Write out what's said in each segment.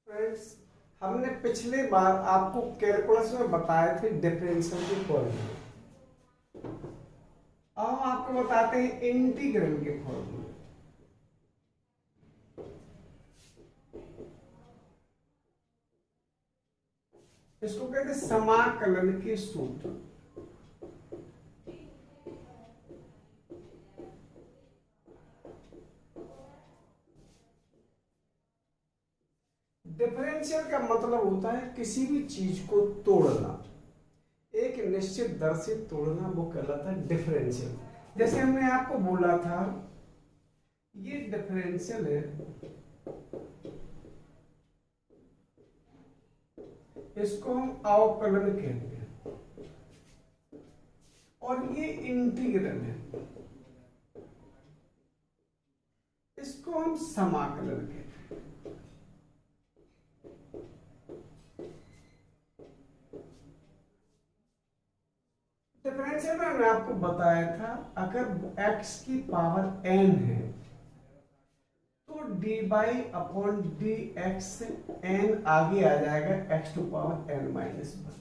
Friends, हमने पिछले बार आपको कैलकुलस में बताए थे डिफरेंशियल के फॉर्मूले। अब हम आपको बताते हैं इंटीग्रल के फॉर्मूले। इसको कहते हैं समाकलन के सूत्र। डिफरेंशियल का मतलब होता है किसी भी चीज को तोड़ना, एक निश्चित दर से तोड़ना, वो कहलाता है डिफरेंशियल। जैसे हमने आपको बोला था ये डिफरेंशियल है, इसको हम अवकलन कहते हैं, और ये इंटीग्रल है, इसको हम समाकलन कहते हैं। डिफरेंशियल में मैंने आपको बताया था अगर x की पावर n है तो dy upon d x n आगे आ जाएगा x to power n minus one.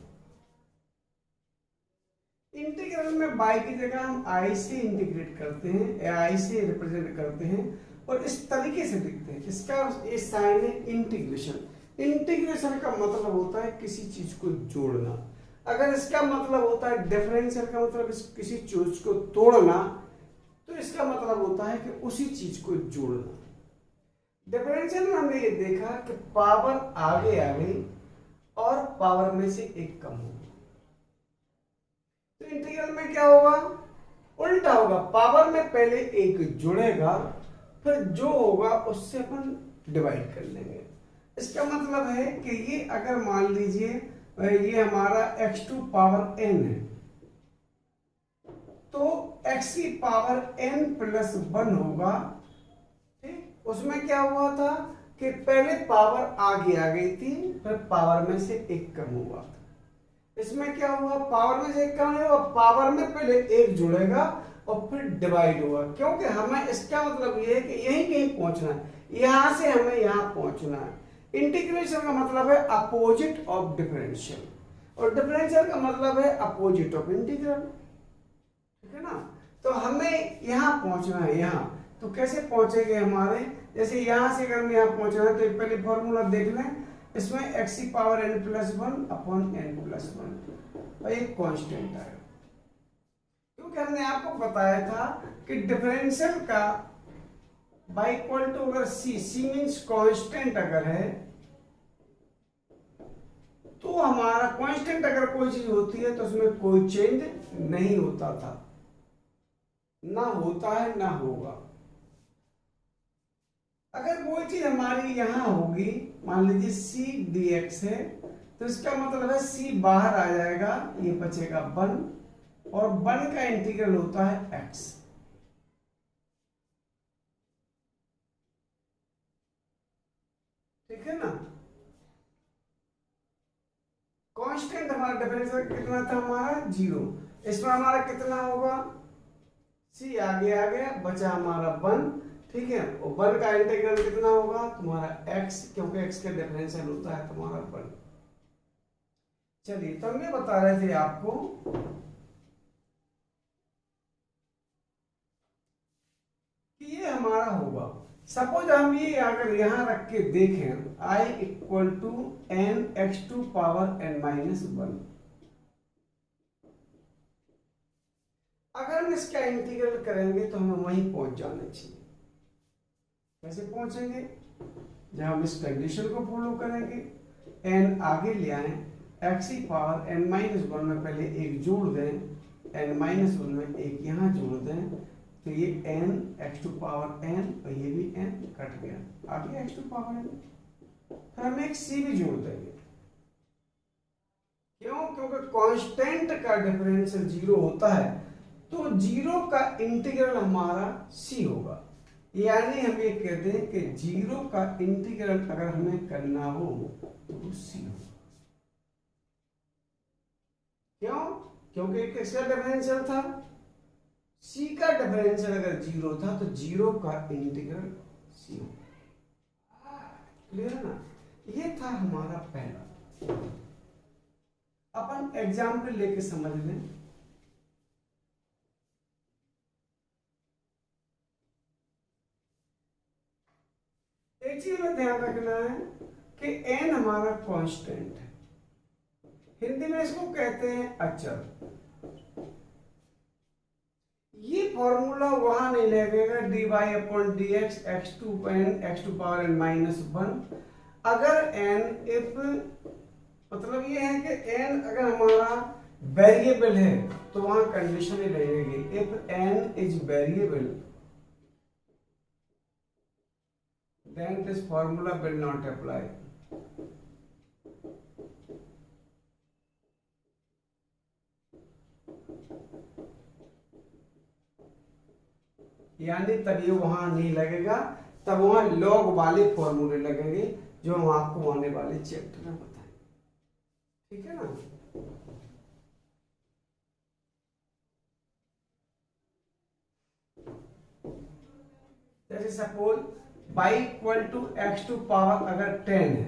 Integral में y की जगह हम i से इंटीग्रेट करते हैं या i से रिप्रेजेंट करते हैं और इस तरीके से लिखते हैं। इसका ये साइन है इंटीग्रेशन। इंटीग्रेशन का मतलब होता है किसी चीज को जोड़ना। अगर इसका मतलब होता है डिफरेंशियल का मतलब किसी चीज को तोड़ना, तो इसका मतलब होता है कि उसी चीज को जोड़ना। डिफरेंशियल में हमने ये देखा कि पावर आगे आ गई और पावर में से एक कम हो गया, तो इंटीग्रल में क्या होगा? उल्टा होगा। पावर में पहले एक जुड़ेगा, फिर जो होगा उससे अपन डिवाइड कर लेंगे। इसका मतलब है कि ये अगर मान लीजिए ये हमारा x टू पावर n है, तो x की पावर n प्लस वन होगा। ठीक, उसमें क्या हुआ था कि पहले पावर आगे आ गई थी, फिर पावर में से एक कम हुआ था। इसमें क्या हुआ? पावर में से एक कम हुआ, पावर में पहले एक जुड़ेगा और फिर डिवाइड होगा, क्योंकि हमें इसका मतलब ये है कि यहीं कहीं पहुंचना है, यहां से हमें यहां पहुंचना है। इंटीग्रेशन का मतलब है अपोजिट ऑफ डिफरेंशियल, और डिफरेंशियल का मतलब है अपोजिट ऑफ इंटीग्रल। ठीक है ना? तो हमें यहां पहुंचना है, यहां। तो कैसे पहुंचेंगे हमारे? जैसे यहां से अगर हमें यहां पहुंचना है तो पहले फॉर्मूला देख लें। इसमें x की power n plus one upon n plus one और एक कांस्टेंट आएगा, क्योंकि हमने आपको बताया था कि डिफरेंशियल का बाई इक्वल टू अगर c मीन्स कांस्टेंट अगर है, तो हमारा कांस्टेंट अगर कोई चीज होती है तो उसमें कोई चेंज नहीं होता था, ना होता है ना होगा। अगर कोई चीज हमारी यहां होगी, मान लीजिए c dx है, तो इसका मतलब है c बाहर आ जाएगा, ये बचेगा वन, और वन का इंटीग्रल होता है x। ठीक है ना? कांस्टेंट हमारा डिफरेंशियल कितना था? हमारा जीरो। इसमें हमारा कितना होगा? c आगे आ गया, बचा हमारा वन। ठीक है, और वन का इंटीग्रल कितना होगा तुम्हारा? x, क्योंकि x का डिफरेंशियल होता है तुम्हारा वन। चलिए, तो हम ये बता रहे थे आपको कि ये हमारा होगा। सपोज हम ये अगर यहां रख के देखें, i equal to n x to power n minus one. अगर हम इसका इंटीग्रल करेंगे तो हमें वहीं पहुंच जाना चाहिए। कैसे पहुंचेंगे? जब हम इस कंडीशन को फॉलो करेंगे, n आगे ले आए, x की पावर n माइनस वन में पहले एक जोड़ दें, n माइनस वन में एक यहां जोड़ दें, तो ये n x to power n और ये भी n कट गया, आ गया x टू पावर n। फिर हम एक c भी जोड़ देंगे। क्यों? क्योंकि कांस्टेंट का डिफरेंशियल जीरो होता है, तो जीरो का इंटीग्रल हमारा c होगा। यानी हम ये कहते हैं कि जीरो का इंटीग्रल अगर हमें करना हो तो वो c होगा। क्यों? क्योंकि किसका डिफरेंशियल था? c का डिफरेंशियल अगर जीरो था तो जीरो का इंटीग्रल c होगा। क्लियर है ना? ये था था हमारा पहला। अपन एग्जाम्पल लेके समझ लें। एक चीज में ध्यान रखना है कि n हमारा कांस्टेंट है, हिंदी में इसको कहते हैं अचर। ये फॉर्मूला वहां नहीं लगेगा dy upon dx x to power n minus 1। अगर n इफ मतलब ये है कि n अगर हमारा वेरिएबल है तो वहां कंडीशन ही रहेगी if n is variable then this formula will not apply। यानी तब ये वहां नहीं लगेगा, तब वहां लॉग वाले फॉर्मूले लगेंगे जो हम आपको आने वाले चैप्टर में बताएंगे। ठीक है ना। जैसे suppose y equal to x to power अगर 10 है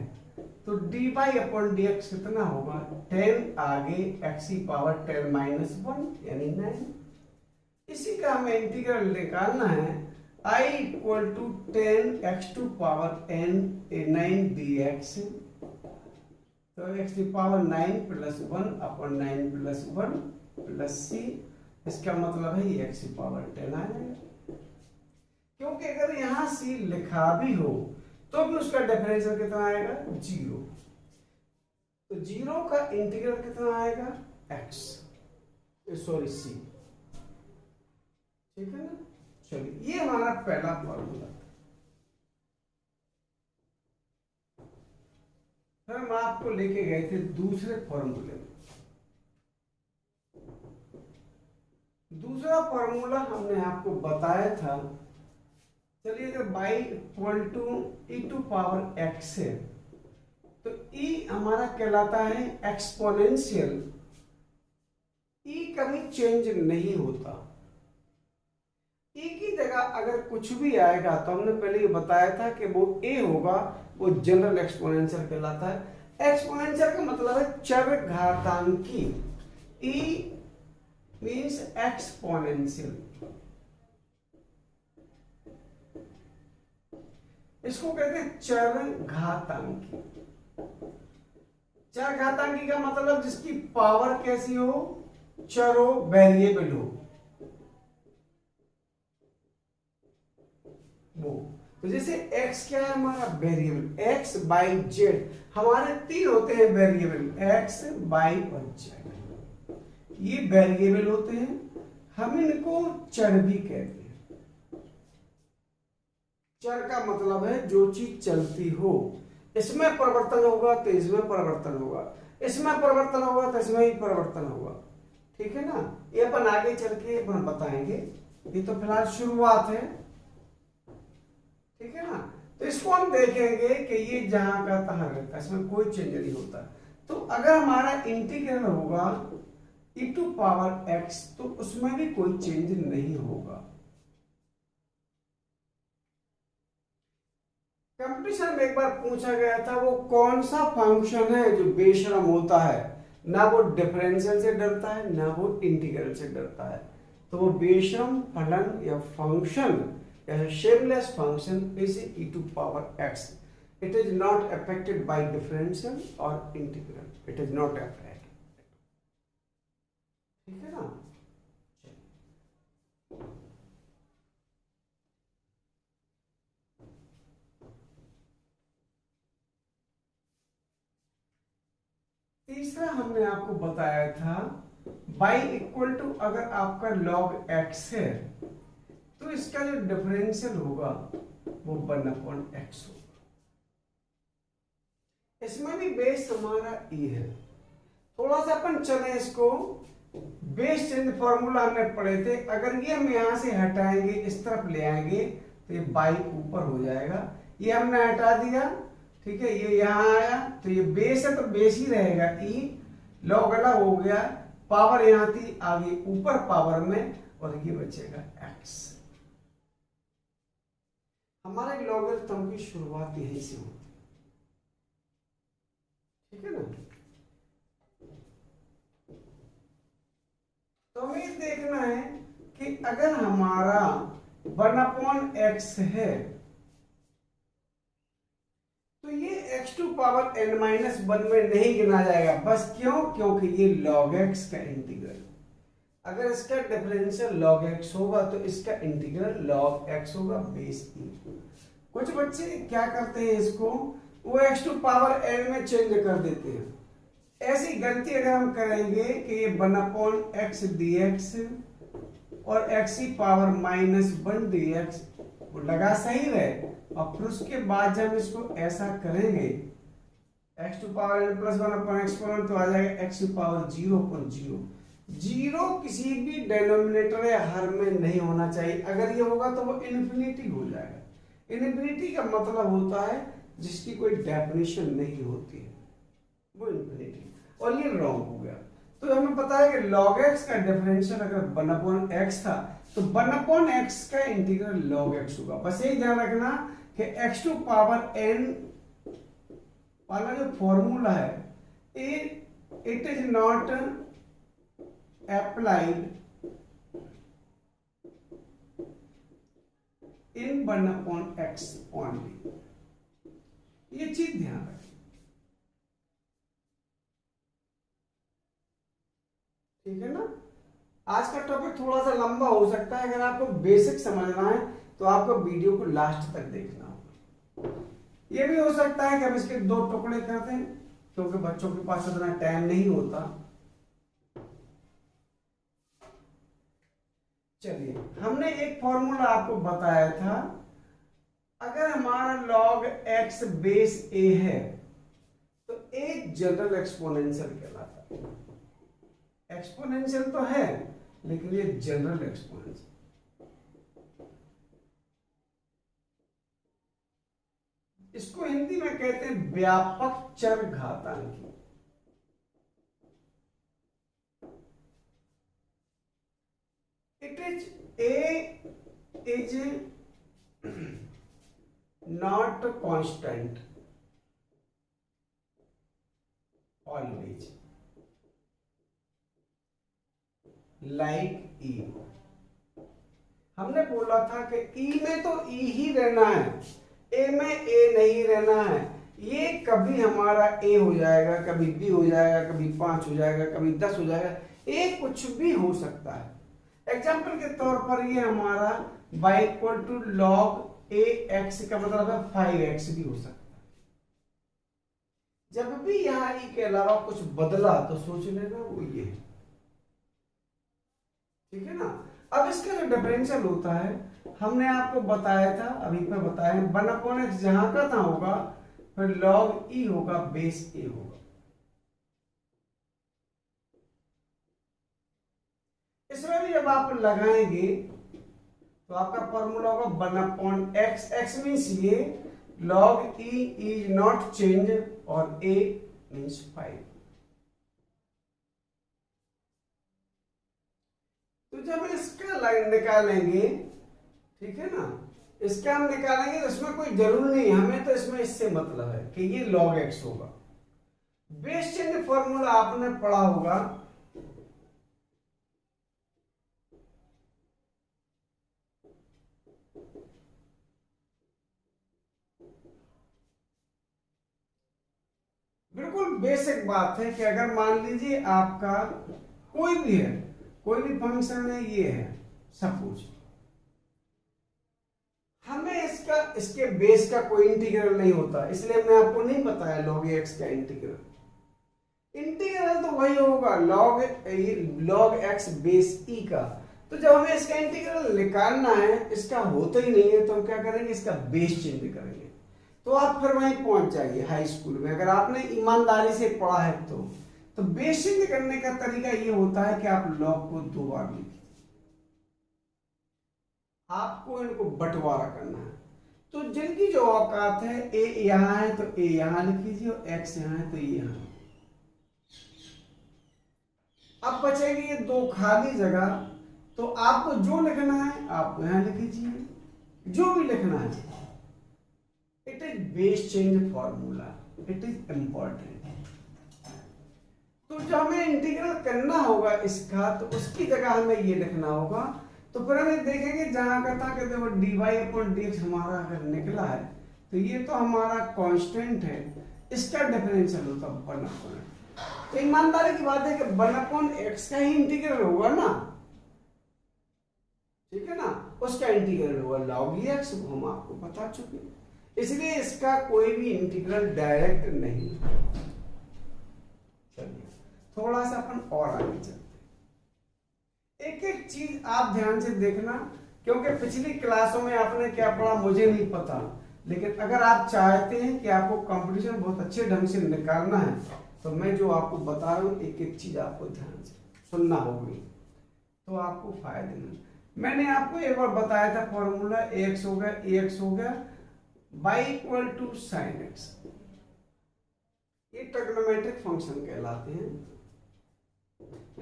तो dy अपॉन dx कितना होगा, 10 आगे x की पावर 10 माइनस 1 यानी 9। इसी का हमें इंटीग्रल निकालना है I equal to 10 x to power n 9 dx। तो x की पावर 9 plus 1 upon 9 plus 1 plus c, इसका मतलब है ये x की पावर 10 आ जाएगा। क्योंकि अगर यहां c लिखा भी हो तो भी उसका डिफरेंशियल कितना आएगा, 0। तो 0 का इंटीग्रल कितना आएगा, x सॉरी c। ठीक है ना। चलिए ये हमारा पहला फॉर्मूला था। फिर हम आपको लेके गए थे दूसरे फॉर्मूले में। दूसरा फॉर्मूला हमने आपको बताया था, चलिए अगर y equal to e to power x है तो e हमारा कहलाता है एक्सपोनेंशियल। e कभी चेंज नहीं होता। e की जगह अगर कुछ भी आएगा तो हमने पहले ये बताया था कि वो a होगा, वो जनरल एक्सपोनेंशियल कहलाता है। एक्सपोनेंशियल का मतलब है चरघातांकी। e means exponential. इसको कहते हैं चरघातांकी। चरघातांकी का मतलब जिसकी पावर कैसी हो, चर हो, वेरिएबल हो वो। तो जैसे x क्या है हमारा वेरिएबल, x बाई जेड। हमारे 3 होते हैं वेरिएबल, x बाई और जेड, ये वेरिएबल होते हैं। हम इनको चर भी कहते हैं। चर का मतलब है जो चीज चलती हो, इसमें परिवर्तन होगा तो इसमें परिवर्तन होगा, इसमें परिवर्तन होगा तो इसमें ही परिवर्तन होगा। ठीक है ना। ये अपन आगे चल के अपन बताएंगे, ये तो फिलहाल शुरुआत है। ठीक है ना। तो इसको हम देखेंगे कि ये जहां का तहां रहता है, इसमें कोई चेंज नहीं होता। तो अगर हमारा इंटीग्रल होगा e टू पावर x तो उसमें भी कोई चेंज नहीं होगा। कंपटीशन में एक बार पूछा गया था वो कौन सा फंक्शन है जो बेशरम होता है, ना वो डिफरेंशियल से डरता है ना वो इंटीग्रल से डरता है। तो वो बेशरम फलन या फंक्शन या shameless function is e to power x। It is not affected by differential और integral, it is not affected. ठीक है ना। तीसरा हमने आपको बताया था y इक्वल टू अगर आपका log x है तो इसका जो डिफरेंशियल होगा वो 1/x होगा। इसमें भी बेस हमारा e है। थोड़ा सा अपन चले इसको, बेस चेंज फॉर्मूला हमने पढ़े थे, अगर ये हम यहां से हटाएंगे इस तरफ ले आएंगे तो ये y ऊपर हो जाएगा। ये हमने हटा दिया, ठीक है, ये यहां आया तो ये बेस है तो बेस ही रहेगा e, लॉग अलग हो गया, पावर यहां थी आगे ऊपर पावर में और ये बचेगा x। हमारे लॉगरिथम की शुरुआत यहीं से होती है। ठीक है ना। तो हमें ये देखना है कि अगर हमारा 1/x है तो ये x⁻n-1 में नहीं गिना जाएगा। बस क्यों? क्योंकि ये log x का इंटीग्रल, अगर इसका डिफरेंशियल log x होगा तो इसका इंटीग्रल log x होगा बेस e। कुछ बच्चे क्या करते हैं, इसको वो x⁻n में चेंज कर देते हैं। ऐसी गलती अगर हम करेंगे कि ये 1/x dx और x⁻−1 dx वो लगा सही रहे, और फिर उसके बाद जब इसको ऐसा करेंगे x⁻n+1/x तो आ जाएगा x⁻0/0। जीरो किसी भी डेनोमिनेटर या हर में नहीं होना चाहिए। अगर ये होगा तो वो इन्फिनिटी हो जाएगा। इन्फिनिटी का मतलब होता है जिसकी कोई डेफिनेशन नहीं होती है, वो इन्फिनिटी, और ये रॉन्ग हो गया। तो हमें पता है कि log x का डिफरेंशियल अगर 1/x था तो 1/x का इंटीग्रल log x होगा। बस यही ध्यान रखना कि x⁻n वाला जो फॉर्मूला है it is not applied in 1/x only, ये चीज ध्यान रखें। ठीक है ना। आज का टॉपिक थोड़ा सा लंबा हो सकता है, अगर आपको बेसिक समझना है तो आपको वीडियो को लास्ट तक देखना होगा। ये भी हो सकता है कि हम इसके 2 टुकड़े कर दें, क्योंकि बच्चों के पास इतना टाइम नहीं होता। चलिए, हमने एक फॉर्मूला आपको बताया था, अगर हमारा log x बेस a है तो a जनरल एक्सपोनेंशियल कहलाता है। एक्सपोनेंशियल तो है लेकिन ये जनरल एक्सपोनेंशियल। इसको हिंदी में कहते हैं व्यापक चर घातांकी। A is not constant always like E। हमने बोला था कि E में तो E ही रहना है, A में A नहीं रहना है। ये कभी हमारा A हो जाएगा, कभी B हो जाएगा, कभी 5 हो जाएगा, कभी 10 हो जाएगा, A कुछ भी हो सकता है। एग्जाम्पल के तौर पर ये हमारा y=log ax का मतलब है 5x भी हो सकता है। जब भी यहाँ e के अलावा कुछ बदला तो सोच लेना वो ये है। ठीक है ना। अब इसका जो डिफरेंशियल होता है हमने आपको बताया था, अभी पे बताया 1/x जहां का था होगा, फिर log e होगा बेस a होगा। इसमें भी जब आप लगाएंगे तो आपका फॉर्मूला होगा 1/x। x मीन्स ये log e is not change और a मीन्स 5। तो जब इसका लाइन निकालेंगे, ठीक है ना, इसका हम निकालेंगे तो इसमें कोई जरूर नहीं, हमें तो इसमें इससे मतलब है कि ये log x होगा। बेस चेंज फॉर्मूला आपने पढ़ा होगा, बिल्कुल बेसिक बात है कि अगर मान लीजिए आपका कोई भी है, कोई भी फंक्शन है, ये है सपोज, हमें इसके बेस का कोई इंटीग्रल नहीं होता, इसलिए मैं आपको नहीं बताया log x का इंटीग्रल। इंटीग्रल तो वही होगा log x बेस e का। तो जब हमें इसका इंटीग्रल निकालना है, इसका होता ही नहीं है, तो हम क्या करेंगे, इसका बेस चेंज करेंगे। तो आप फिर वहीं पहुंच जाइए हाई स्कूल में, अगर आपने ईमानदारी से पढ़ा है तो बेस चेंज करने का तरीका ये होता है कि आप log को 2 बार लिखिए, आपको इनको बंटवारा करना है। तो जिनकी जो औकात है, a यहां है तो a यहां लिख लीजिए और x यहां है तो ये यहां। अब बचेगी ये 2 खाली जगह, तो आपको जो लिखना है आप यहां लिख लीजिए, जो भी लिखना है। It is base change formula, it is important. तो जो हमें इंटीग्रल करना होगा इसका, तो उसकी जगह हमें ये लिखना होगा। तो फिर हमें देखेंगे जहां का था कि देखो dy अपॉन dx हमारा अगर निकला है तो ये तो हमारा कांस्टेंट है, इसका डिफरेंशियल होता है 1/। तो ईमानदारी की बात है कि 1/x का ही इंटीग्रल होगा ना, ठीक है ना, उसका इंटीग्रल होगा log x, वो हम आपको बता चुके, इसलिए इसका कोई भी इंटीग्रल डायरेक्ट नहीं। चलिए थोड़ा सा अपन और आगे चलते, एक एक चीज आप ध्यान से देखना, क्योंकि पिछली क्लासों में आपने क्या पढ़ा मुझे नहीं पता, लेकिन अगर आप चाहते हैं कि आपको कंपटीशन बहुत अच्छे ढंग से निकालना है तो मैं जो आपको बता रहा हूँ एक एक चीज आपको ध्यान से सुनना होगी, तो आपको फायदे में। मैंने आपको एक बार बताया था फॉर्मूला, ax हो गया y equal to sine x, ये ट्रिग्नोमेट्रिक फंक्शन कहलाते हैं।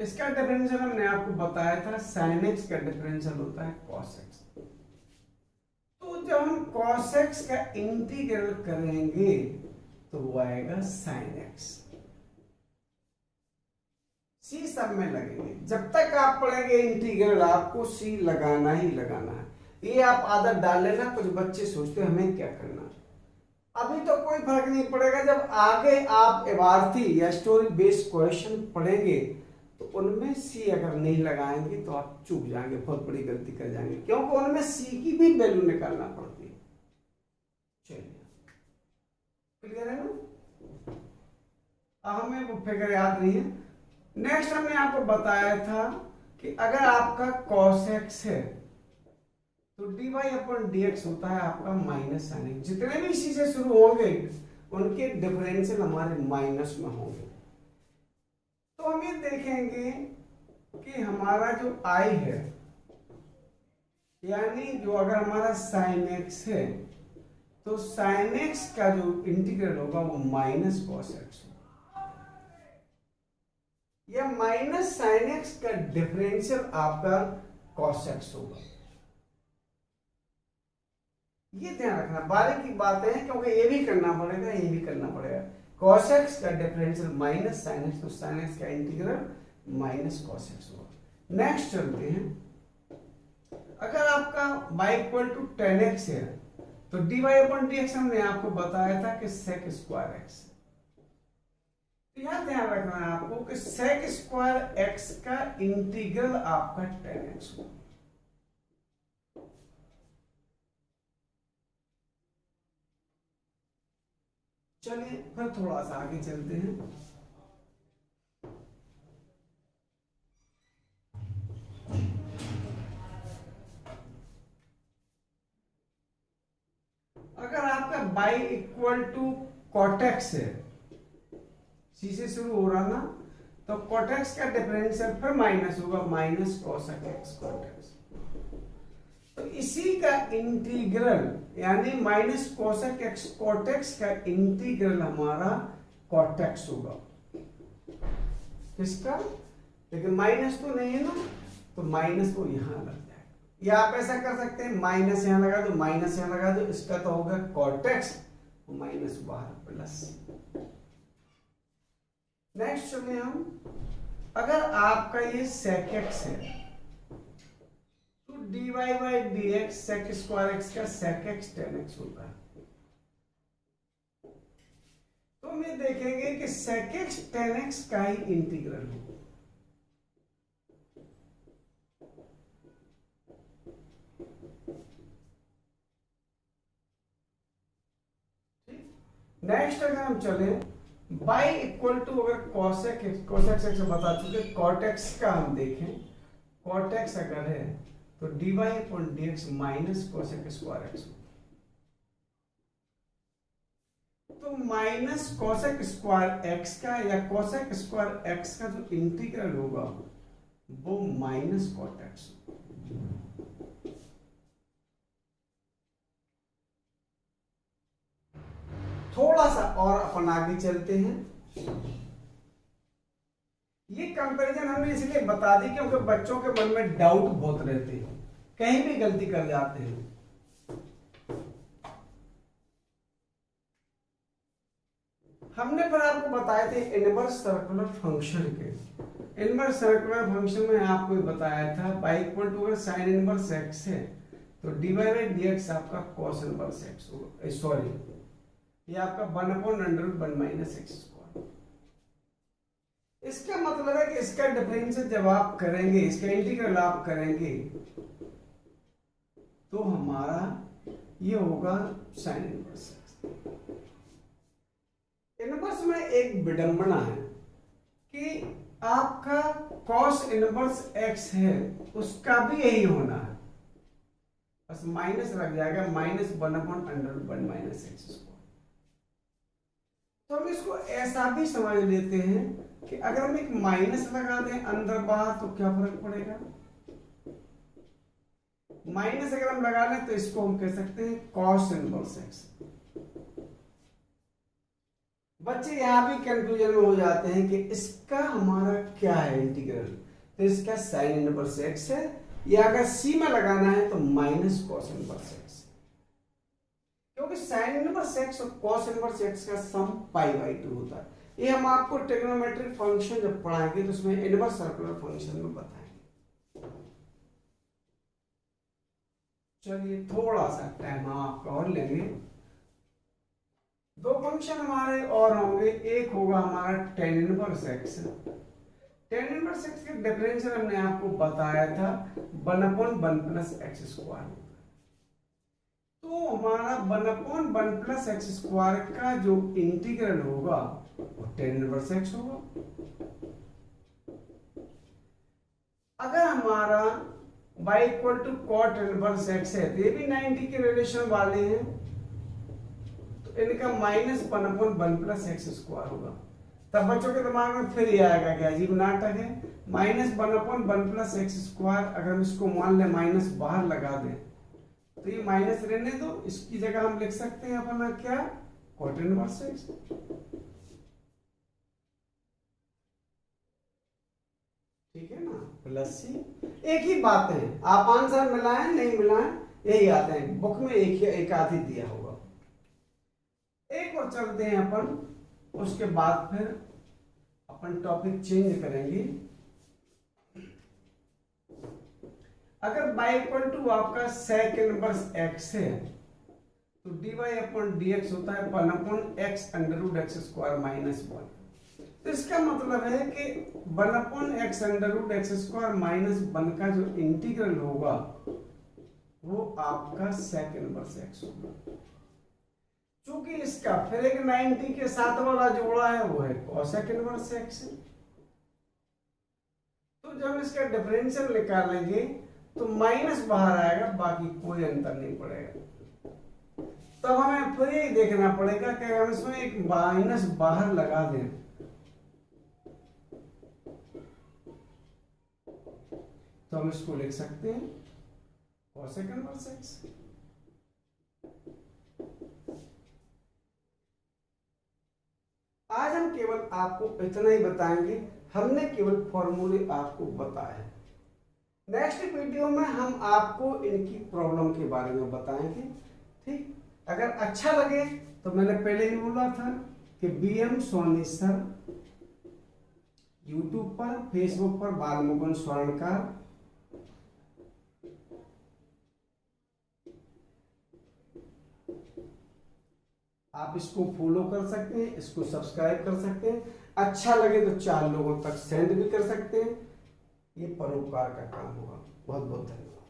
इसका डिफरेंशियल हमने आपको बताया था, sin x का डिफरेंशियल होता है cos x। तो जब हम cos x का इंटीग्रल करेंगे तो वो आएगा sin x। c सब में लगेंगे, जब तक आप पढ़ेंगे इंटीग्रल आपको c लगाना ही लगाना है। ये आप आदत डाल लेना, कुछ बच्चे सोचते हैं हमें क्या करना, अभी तो कोई फर्क नहीं पड़ेगा, जब आगे आप इबारती या स्टोरी बेस्ड क्वेश्चन पढ़ेंगे तो उनमें सी अगर नहीं लगाएंगे तो आप चूक जाएंगे, बहुत बड़ी गलती कर जाएंगे, क्योंकि उनमें सी की भी वैल्यू निकालना पड़ती है। चलिए क्लियर है ना, हमें वो फिगर याद नहीं है। नेक्स्ट हमने आपको बताया था कि अगर आपका cos x है तो dy अपॉन dx होता है आपका माइनस साइन एक्स। जितने भी इसी से शुरू होंगे उनके डिफरेंशियल हमारे माइनस में होंगे। तो हम ये देखेंगे कि हमारा जो i है, यानी जो अगर हमारा sin x है तो sin x का जो इंटीग्रल होगा वो माइनस cos x होगा, या माइनस sin x का डिफरेंशियल आपका cos x होगा। ये ध्यान रखना, बारीक की बातें हैं, क्योंकि ये भी करना पड़ेगा, ये भी करना पड़ेगा। cos x का डिफरेंशियल माइनस sin x, तो sin x का इंटीग्रल माइनस cos x होगा। नेक्स्ट चलते हैं, अगर आपका y इक्वल टू 10x है तो dy अपॉन dx हमने आपको बताया था कि sec स्क्वायर x। तो यहां ध्यान रखना है आपको कि sec स्क्वायर x का इंटीग्रल आपका 10x होगा। चलिए फिर थोड़ा सा आगे चलते हैं। अगर आपका y इक्वल टू कॉटेक्स है, सी से शुरू हो रहा ना, तो कॉटेक्स का डिफरेंशियल फिर माइनस होगा, माइनस कोसेक एक्स कॉटेक्स। तो इसी का इंटीग्रल यानी माइनस कोसेक एक्स कॉटेक्स का इंटीग्रल हमारा कॉटेक्स होगा। किसका? लेकिन माइनस तो नहीं है ना, तो माइनस को यहां लग जाएगा, या आप ऐसा कर सकते हैं माइनस यहां लगा दो, माइनस यहां लगा दो, इसका तो होगा कॉटेक्स, माइनस बाहर प्लस। नेक्स्ट चलिए हम, अगर आपका ये सेक एक्स है तो dy by d x sec square x का सेक एक्स 10x होता है। तो हम ये देखेंगे कि सेक एक्स 10x का ही इंटीग्रल होगा। नेक्स्ट अगर हम चले y इक्वल टू, अगर cosec x बता चुके, cot x का हम देखें, cot x अगर है तो dy upon dx minus cosec square x, तो माइनस cosec स्क्वायर x का या cosec स्क्वायर x का जो इंटीग्रल होगा वो माइनस cot x। थोड़ा सा और अपन आगे चलते हैं। ये कंपैरिजन हमने इसलिए बता दी क्योंकि बच्चों के मन में डाउट बहुत रहते हैं, कहीं भी गलती कर जाते हैं। हमने फिर आपको बताए थे इनवर्स सर्कुलर फंक्शन के। इनवर्स सर्कुलर फंक्शन में आपको बताया था y इक्वल टू अगर साइन इनवर्स x है तो dy बाई dx आपका cos इनवर्स x होगा, सॉरी ये आपका 1/√1 माइनस एक्स स्क्वायर। इसका मतलब है कि इसका डिफरेंशियल जब आप करेंगे, इसका इंटीग्रल आप करेंगे तो हमारा ये होगा साइन इनवर्स एक्स। इनवर्स में एक विडंबना है कि आपका cos इनवर्स x है उसका भी यही होना है, बस माइनस लग जाएगा, -1/√1 माइनस एक्स स्क्वायर। तो हम इसको ऐसा भी समझ लेते हैं कि अगर हम एक माइनस लगा दें अंदर बाहर तो क्या फर्क पड़ेगा। माइनस अगर हम लगा लें तो इसको हम कह सकते हैं cos इनवर्स x। बच्चे यहां भी कंफ्यूजन में हो जाते हैं कि इसका हमारा क्या है इंटीग्रल, तो इसका साइन इनवर्स x है, या अगर सी में लगाना है तो माइनस cos इनवर्स x, क्योंकि साइन इनवर्स x और cos इनवर्स x का सम π/2 होता है। ये हम आपको ट्रिग्नोमेट्रिक फंक्शन जब पढ़ाएंगे तो उसमें इनवर्स सर्कुलर फंक्शन में बताएंगे। चलिए थोड़ा सा टाइम हम आपका और लेंगे। दो फंक्शन हमारे और होंगे, एक होगा हमारा tan inverse x। tan inverse x के डिफरेंशियल हमने आपको बताया था 1/1 प्लस एक्स स्क्वायर। तो हमारा 1/1 प्लस एक्स स्क्वायर का जो इंटीग्रल होगा वो tan इनवर्स x होगा। अगर हमारा y equal to cot inverse x है तो ये भी 90 के रिलेशन वाले हैं, तो इनका -1/1 प्लस एक्स स्क्वायर होगा। तब बच्चों के दिमाग में फिर ये आएगा कि अजीब नाटक है, -1/1 प्लस एक्स स्क्वायर, अगर हम इसको मान लें माइनस बाहर लगा दें तो ये माइनस रहने दो, इसकी जगह हम लिख सकते हैं अपना क्या, cot इनवर्स x। ठीक है ना, प्लस सी। एक ही बात है, आप आंसर मिलाएं नहीं मिलाएं यही आते हैं, बुक में एक आधी दिया होगा। एक और चलते हैं अपन, उसके बाद फिर अपन टॉपिक चेंज करेंगे। अगर y इक्वल टू आपका sec इनवर्स x है तो dy/dx होता है 1/x√x² माइनस 1। तो इसका मतलब है कि 1/x√x² माइनस 1 का जो इंटीग्रल होगा वो आपका sec इनवर्स x होगा। चूंकि इसका फिर एक 90 के साथ वाला जोड़ा है वो है cosec इनवर्स x। तो जब इसका डिफरेंशियल निकालेंगे तो माइनस बाहर आएगा, बाकी कोई अंतर नहीं पड़ेगा। तब हमें फिर यही देखना पड़ेगा कि हम इसमें एक माइनस बाहर लगा दें तो हम इसको लिख सकते हैं cosec इनवर्स x। आज हम केवल आपको इतना ही बताएंगे, हमने केवल फॉर्मूले आपको बताए। नेक्स्ट वीडियो में हम आपको इनकी प्रॉब्लम के बारे में बताएंगे। ठीक, अगर अच्छा लगे तो मैंने पहले ही बोला था कि BM सोनी सर यूट्यूब पर, फेसबुक पर बालमुकुंद स्वर्णकार, आप इसको फॉलो कर सकते हैं, इसको सब्सक्राइब कर सकते हैं। अच्छा लगे तो 4 लोगों तक सेंड भी कर सकते हैं। ये परोपकार का काम होगा। बहुत बहुत धन्यवाद।